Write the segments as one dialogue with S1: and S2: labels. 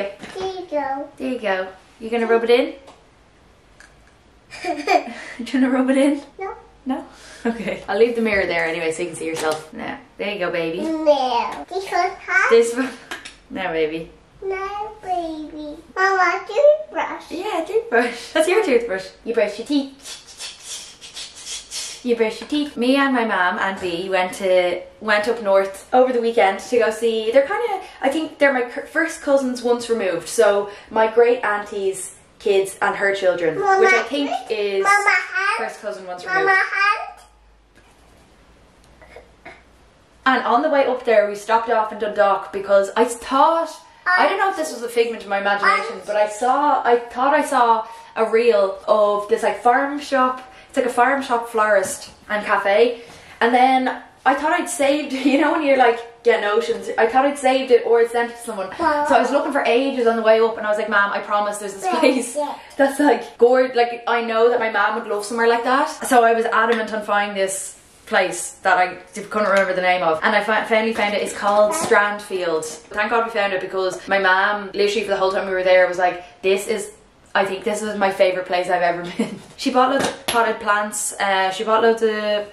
S1: you?
S2: There you go.
S1: There you go. You gonna rub it in? You gonna rub it in?
S2: No.
S1: No? Okay. I'll leave the mirror there anyway so you can see yourself. Now, there you go, baby.
S2: No. This one hot?
S1: This one. Now, baby.
S2: No, baby. Mama, toothbrush.
S1: Yeah, toothbrush. That's your toothbrush. You brush your teeth. You brush your teeth. Me and my mum and V went up north over the weekend to go see. They're kind of, I think they're my first cousins once removed. So my great auntie's kids and her children,
S2: Mama,
S1: which I think is
S2: Mama hand.
S1: first cousin once removed.
S2: Mama hand.
S1: And on the way up there, we stopped off in Dundalk because I thought, I don't know if this was a figment of my imagination, but I thought I saw a reel of this like farm shop. It's like a farm shop florist and cafe. And then I thought I'd saved, you know when you're like getting oceans, I thought I'd saved it or I'd sent it to someone. So I was looking for ages on the way up and I was like, Mom, I promise there's this place that's like gorgeous. Like I know that my mom would love somewhere like that. So I was adamant on finding this place that I couldn't remember the name of, and I finally found it. It's called Strandfield. Thank God we found it because my mom literally for the whole time we were there was like, I think this is my favourite place I've ever been. She bought loads of potted plants, she bought loads of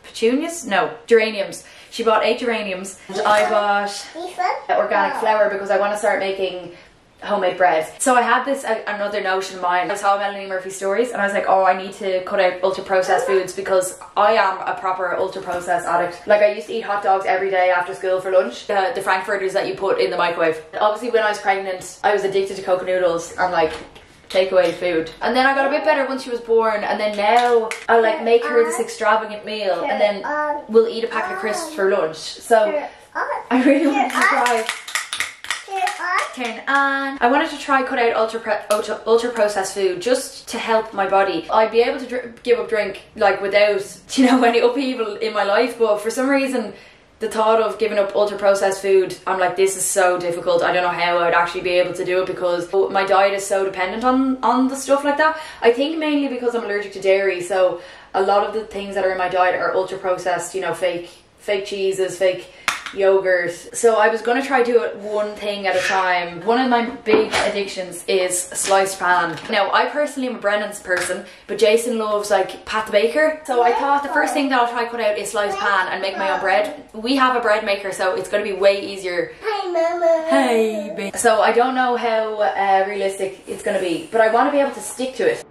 S1: petunias? No, geraniums. She bought 8 geraniums and I bought organic flour because I want to start making homemade bread. So I had this another notion in mind. I saw Melanie Murphy stories and I was like, oh, I need to cut out ultra processed foods because I am a proper ultra processed addict. Like I used to eat hot dogs every day after school for lunch. The frankfurters that you put in the microwave. Obviously when I was pregnant I was addicted to Coca noodles and like takeaway food, and then I got a bit better once she was born, and then now I like make her this extravagant meal and then we'll eat a packet of crisps for lunch. So I really wanted to try. Turn on. I wanted to try cut out ultra processed food just to help my body. I'd be able to give up drink like without, you know, any upheaval in my life, but for some reason the thought of giving up ultra processed food, I'm like, this is so difficult. I don't know how I would actually be able to do it because my diet is so dependent on the stuff like that. I think mainly because I'm allergic to dairy, so a lot of the things that are in my diet are ultra processed, you know, fake cheeses, fake yogurt. So I was going to try do it one thing at a time. One of my big addictions is sliced pan. Now I personally am a Brennan's person, but Jason loves like Pat the Baker. So I thought the first thing that I'll try cut out is sliced pan and make my own bread. We have a bread maker, so it's going to be way easier.
S2: Hi Mama.
S1: Hey baby. So I don't know how realistic it's going to be, but I want to be able to stick to it.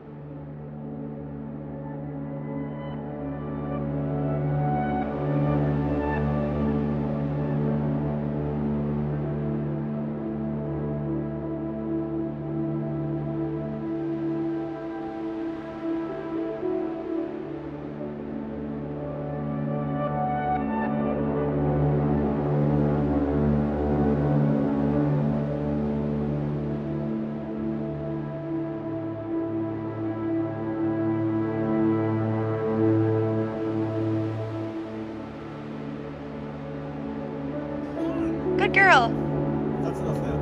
S1: Good girl.
S3: That's enough now.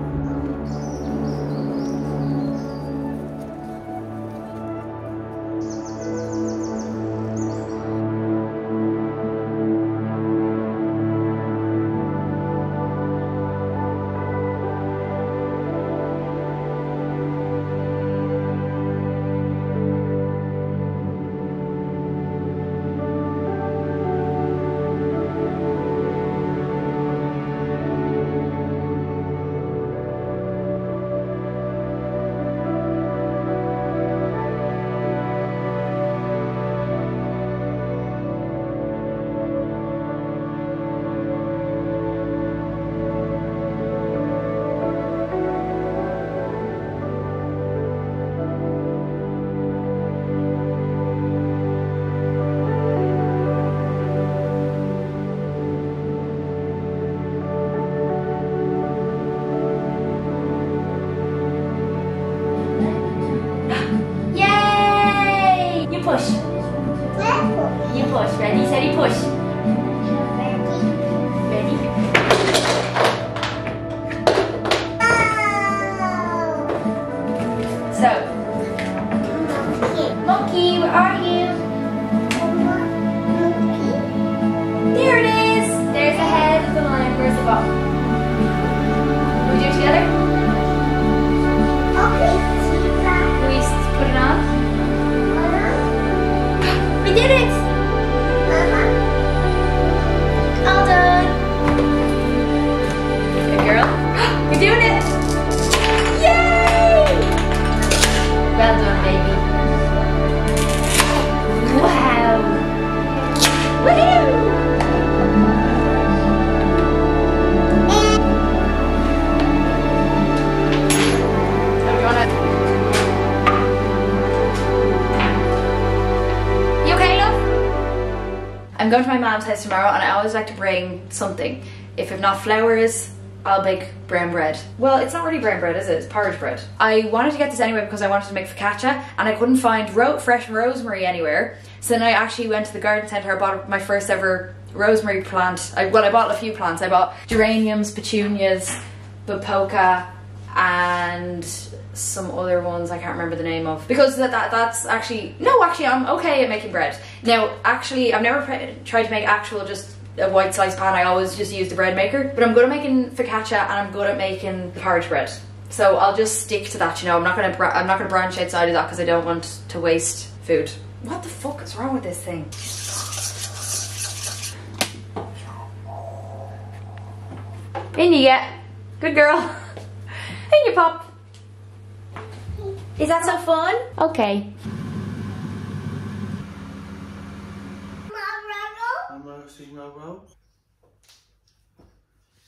S1: Push. You push. Ready, steady, push. Ready? So, monkey, where are you? There it is. There's the head of the lion. Where's the bottom? Can we do it together? I'm going to my mom's house tomorrow and I always like to bring something. If I've not flowers, I'll bake brown bread. Well, it's not really brown bread, is it? It's porridge bread. I wanted to get this anyway because I wanted to make focaccia and I couldn't find fresh rosemary anywhere. So then I actually went to the garden centre. I bought my first ever rosemary plant. I bought a few plants. I bought geraniums, petunias, bapoka, and some other ones I can't remember the name of, because that's actually I'm okay at making bread. Now actually I've never tried to make actual just a white sliced pan. I always just use the bread maker, but I'm good at making focaccia and I'm good at making the porridge bread, so I'll just stick to that, you know. I'm not gonna branch outside of that because I don't want to waste food. What the fuck is wrong with this thing? In you get. Good girl. In you pop. Is that so fun? Okay.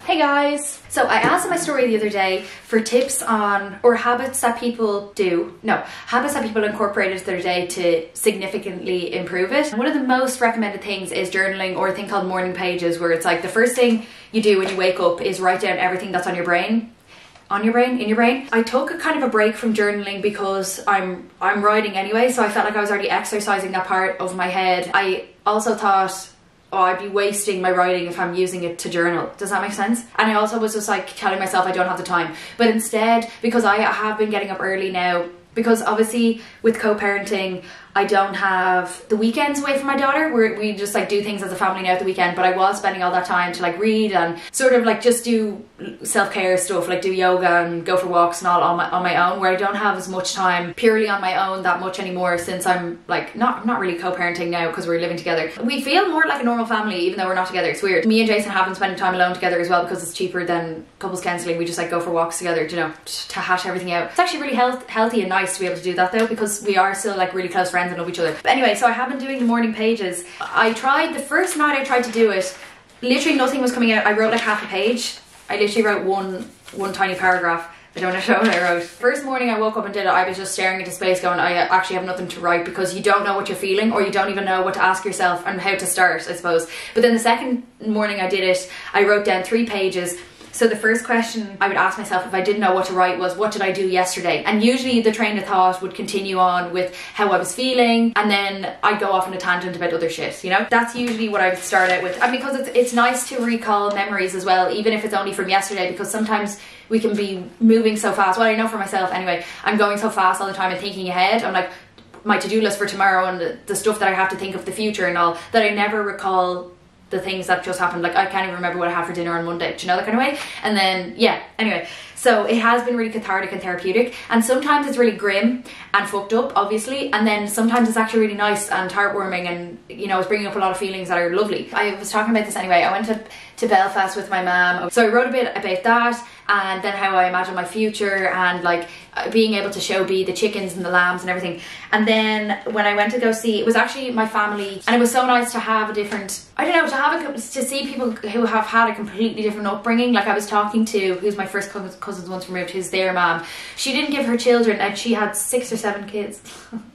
S1: Hey guys! So I asked in my story the other day for tips on, or habits that people habits that people incorporate into their day to significantly improve it. One of the most recommended things is journaling, or a thing called morning pages, where it's like the first thing you do when you wake up is write down everything that's on your brain. In your brain. I took a kind of a break from journaling because I'm writing anyway, so I felt like I was already exercising that part of my head. I also thought, oh, I'd be wasting my writing if I'm using it to journal. Does that make sense? And I also was just like telling myself I don't have the time. But instead, because I have been getting up early now, because obviously with co-parenting, I don't have the weekends away from my daughter, where we just like do things as a family now at the weekend, but I was spending all that time to like read and sort of like just do self-care stuff, like do yoga and go for walks and all on my own, where I don't have as much time purely on my own that much anymore, since I'm like not really co-parenting now because we're living together. We feel more like a normal family even though we're not together. It's weird. Me and Jason have been spending time alone together as well because it's cheaper than couples counselling. We just like go for walks together, you know, to hash everything out. It's actually really healthy and nice to be able to do that though, because we are still like really close friends and love each other. But anyway, so I have been doing the morning pages. I tried, the first night I tried to do it, literally nothing was coming out. I wrote like half a page. I literally wrote one tiny paragraph. I don't know what I wrote. First morning I woke up and did it, I was just staring into space going, I actually have nothing to write, because you don't know what you're feeling, or you don't even know what to ask yourself and how to start, I suppose. But then the second morning I did it, I wrote down 3 pages. So the first question I would ask myself if I didn't know what to write was, what did I do yesterday? And usually the train of thought would continue on with how I was feeling, and then I'd go off on a tangent about other shit, you know? That's usually what I would start out with. And because it's nice to recall memories as well, even if it's only from yesterday, because sometimes we can be moving so fast. Well, I know for myself anyway, I'm going so fast all the time and thinking ahead. I'm like, my to-do list for tomorrow and the stuff that I have to think of the future and all, that I never recall the things that just happened. Like I can't even remember what I had for dinner on Monday, do you know, that kind of way? And then yeah, anyway, so it has been really cathartic and therapeutic, and sometimes it's really grim and fucked up obviously, and then sometimes it's actually really nice and heartwarming, and you know, it's bringing up a lot of feelings that are lovely. I was talking about this anyway, I went to Belfast with my mum, so I wrote a bit about that, and then how I imagine my future, and like being able to show B the chickens and the lambs and everything. And then when I went to go see, it was actually my family, and it was so nice to have a different, I don't know, to see people who have had a completely different upbringing. Like I was talking to, who's my first cousin's once removed, who's their mom. She didn't give her children, and she had 6 or 7 kids.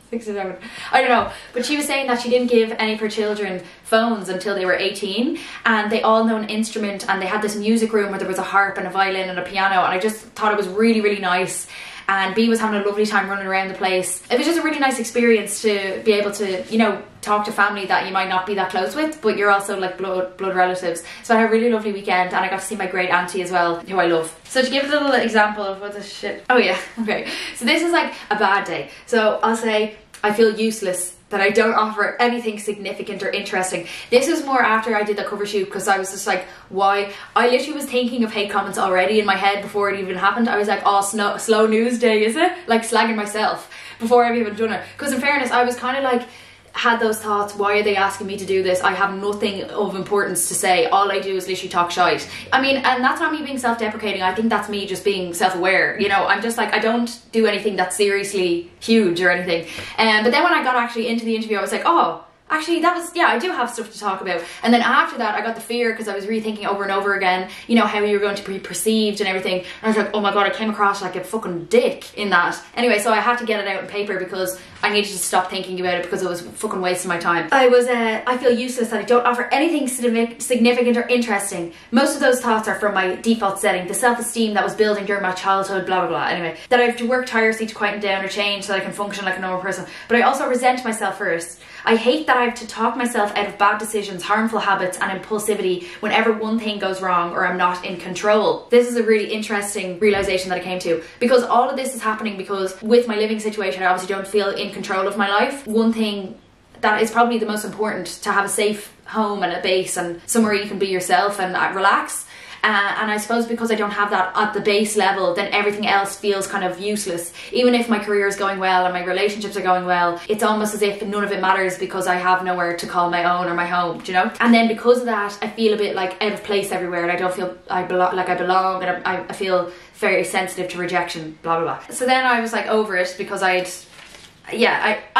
S1: 6 or 7, I don't know, but she was saying that she didn't give any of her children phones until they were 18, and they all know an instrument, and they had this music room where there was a harp and a violin and a piano, and I just thought it was really, really nice. And B was having a lovely time running around the place. It was just a really nice experience to be able to, you know, talk to family that you might not be that close with, but you're also like blood relatives. So I had a really lovely weekend, and I got to see my great auntie as well, who I love. So to give a little example of what this shit, oh yeah, okay. So this is like a bad day. So I'll say, I feel useless, that I don't offer anything significant or interesting. This was more after I did the cover shoot, because I was just like, why? I literally was thinking of hate comments already in my head before it even happened. I was like, oh, slow news day, is it? Like slagging myself before I've even done it. Because in fairness, I was kind of like, had those thoughts, why are they asking me to do this? I have nothing of importance to say. All I do is literally talk shite. I mean, and that's not me being self-deprecating. I think that's me just being self-aware. You know, I'm just like, I don't do anything that's seriously huge or anything. But then when I got actually into the interview, I was like, oh, Actually, that was, yeah, I do have stuff to talk about. And then after that, I got the fear because I was rethinking over and over again, you know, how you were going to be perceived and everything. And I was like, oh my God, I came across like a fucking dick in that. Anyway, so I had to get it out in paper because I needed to stop thinking about it because it was fucking wasting my time. I feel useless, that I don't offer anything significant or interesting. Most of those thoughts are from my default setting, the self-esteem that was building during my childhood, blah, blah, blah. Anyway, that I have to work tirelessly to quieten down or change so that I can function like a normal person. But I also resent myself first. I hate that I have to talk myself out of bad decisions, harmful habits and impulsivity whenever one thing goes wrong or I'm not in control. This is a really interesting realization that I came to, because all of this is happening because with my living situation, I obviously don't feel in control of my life. One thing that is probably the most important, to have a safe home and a base and somewhere you can be yourself and relax. And I suppose because I don't have that at the base level, then everything else feels kind of useless. Even if my career is going well and my relationships are going well, it's almost as if none of it matters because I have nowhere to call my own or my home, do you know? And then because of that, I feel a bit like out of place everywhere, and I don't feel I belong, and I feel very sensitive to rejection, blah, blah, blah. So then I was like over it because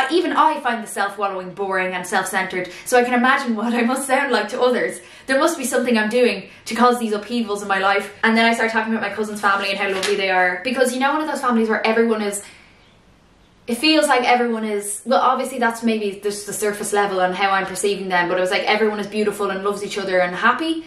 S1: even I find the self-wallowing boring and self-centered, so I can imagine what I must sound like to others. There must be something I'm doing to cause these upheavals in my life. And then I started talking about my cousin's family and how lovely they are, because you know, one of those families where everyone is, it feels like everyone is, well, obviously that's maybe just the surface level and how I'm perceiving them, but it was like everyone is beautiful and loves each other and happy.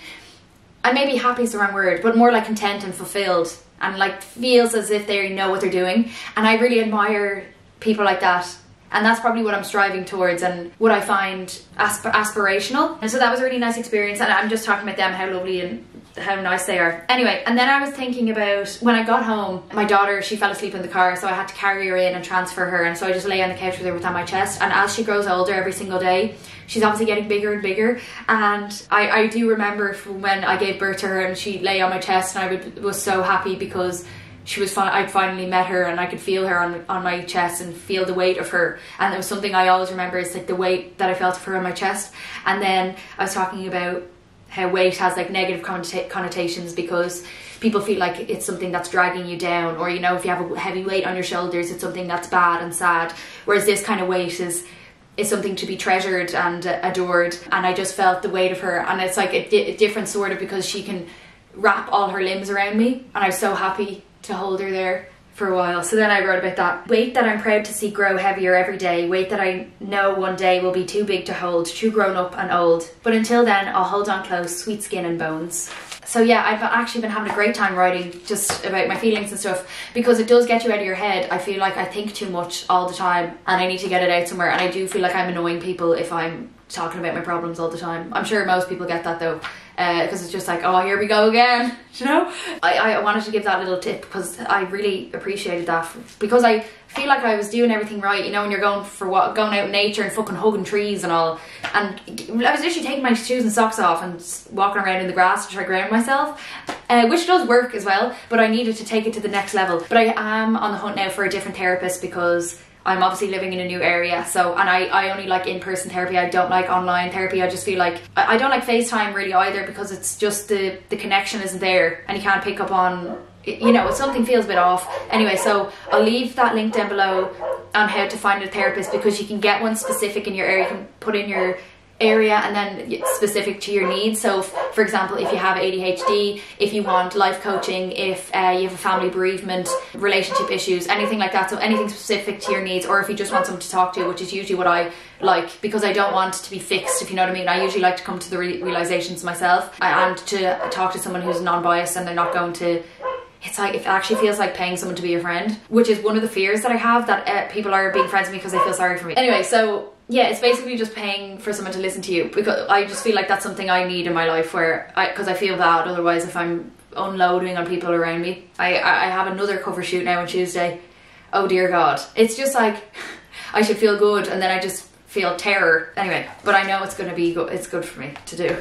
S1: And maybe happy is the wrong word, but more like content and fulfilled, and like feels as if they know what they're doing. And I really admire people like that, and that's probably what I'm striving towards and what I find aspirational. And so that was a really nice experience, and I'm just talking about them, how lovely and how nice they are. Anyway, and then I was thinking about when I got home, my daughter, she fell asleep in the car, so I had to carry her in and transfer her, and so I just lay on the couch with her on my chest. And as she grows older every single day, she's obviously getting bigger and bigger, and I do remember from when I gave birth to her and she lay on my chest, and I was so happy because she was I'd finally met her, and I could feel her on my chest and feel the weight of her. And it was something I always remember, is like the weight that I felt of her on my chest. And then I was talking about how weight has like negative connotations, because people feel like it's something that's dragging you down, or you know, if you have a heavy weight on your shoulders, it's something that's bad and sad, whereas this kind of weight is something to be treasured and adored. And I just felt the weight of her, and it's like a different sort of, because she can wrap all her limbs around me, and I was so happy to hold her there for a while. So then I wrote about that. Weight that I'm proud to see grow heavier every day. Weight that I know one day will be too big to hold, too grown up and old. But until then, I'll hold on close, sweet skin and bones. So yeah, I've actually been having a great time writing just about my feelings and stuff, because it does get you out of your head. I feel like I think too much all the time, and I need to get it out somewhere. And I do feel like I'm annoying people if I'm talking about my problems all the time. I'm sure most people get that though, because it's just like, oh, here we go again, you know? I wanted to give that little tip because I really appreciated that, because I feel like I was doing everything right, you know, when you're going out in nature and fucking hugging trees and all, and I was literally taking my shoes and socks off and walking around in the grass to try to ground myself, which does work as well, but I needed to take it to the next level. But I am on the hunt now for a different therapist, because I'm obviously living in a new area, so, and I only like in-person therapy. I don't like online therapy. I just feel like I don't like FaceTime really either, because it's just the connection isn't there and you can't pick up on, you know, something feels a bit off. Anyway, so I'll leave that link down below on how to find a therapist, because you can get one specific in your area. You can put in your area and then specific to your needs. So for example, if you have ADHD, if you want life coaching, if you have a family bereavement, relationship issues, anything like that, so anything specific to your needs, or if you just want someone to talk to, which is usually what I like, because I don't want to be fixed, if you know what I mean. I usually like to come to the realizations myself, and to talk to someone who's non-biased, and they're not going to, it's like, it actually feels like paying someone to be your friend, which is one of the fears that I have, that people are being friends with me because they feel sorry for me. Anyway, so yeah, it's basically just paying for someone to listen to you, because I just feel like that's something I need in my life, where because I feel bad otherwise if I'm unloading on people around me. I have another cover shoot now on Tuesday. Oh dear God, it's just like I should feel good, and then I just feel terror. Anyway, but I know it's going to be good. It's good for me to do.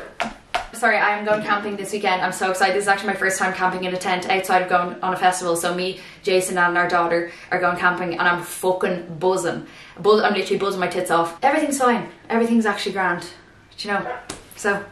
S1: Sorry, I am going camping this weekend. I'm so excited. This is actually my first time camping in a tent outside of going on a festival. So me, Jason and our daughter are going camping, and I'm fucking buzzing. I'm literally buzzing my tits off. Everything's fine. Everything's actually grand. Do you know? So